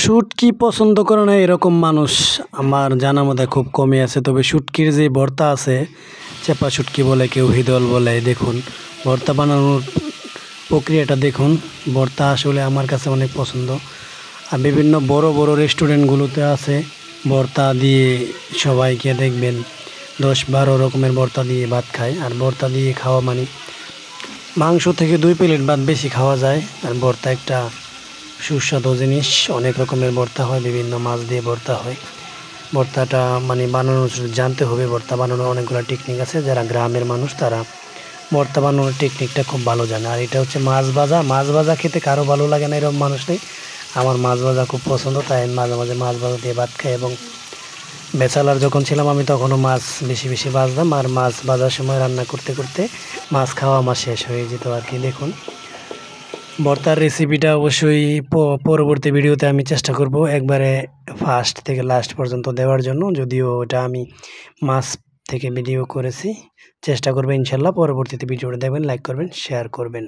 শুটকি পছন্দ করে না এরকম মানুষ আমার জানা মতে খুব কমই আছে। তবে শুটকির যে ভর্তা আছে, চেপা শুটকি বলে, কেউ হিদল বলে, দেখুন ভর্তা বানানোর প্রক্রিয়াটা দেখুন। ভর্তা আসলে আমার কাছে অনেক পছন্দ। আর বিভিন্ন বড় বড় রেস্টুরেন্টগুলোতে আছে ভর্তা দিয়ে, সবাইকে দেখবেন 10-12 রকমের ভর্তা দিয়ে ভাত খায়। আর ভর্তা দিয়ে খাওয়া মানে মাংস থেকে 2 প্লেট ভাত বেশি খাওয়া যায়। আর ভর্তা একটা সুস্বাদু জিনিস। অনেক রকমের ভর্তা হয়, বিভিন্ন মাছ দিয়ে ভর্তা হয়। ভর্তাটা মানে বানানোর জানতে হবে। ভর্তা বানানোর অনেকগুলো টেকনিক আছে। যারা গ্রামের মানুষ তারা ভর্তা বানানোর টেকনিকটা খুব ভালো জানে। আর এটা হচ্ছে মাছ ভাজা। মাছ ভাজা খেতে কারো ভালো লাগে না এরকম মানুষ নেই। আমার মাছ ভাজা খুব পছন্দ, তাই আমি মাঝে মাঝে মাছ ভাজা দিয়ে ভাত খাই। এবং ব্যাচেলার যখন ছিলাম আমি তখনও মাছ বেশি বেশি ভাজতাম। আর মাছ ভাজার সময় রান্না করতে করতে মাছ খাওয়া আমার শেষ হয়ে যেত আর কি। দেখুন ভর্তার রেসিপিটা অবশ্যই পরবর্তী ভিডিওতে আমি চেষ্টা করব একবারে ফার্স্ট থেকে লাস্ট পর্যন্ত দেওয়ার জন্য। যদিও ওটা আমি মাছ থেকে ভিডিও করেছি, চেষ্টা করবেন ইনশাল্লাহ। পরবর্তীতে ভিডিওটা দেখবেন, লাইক করবেন, শেয়ার করবেন।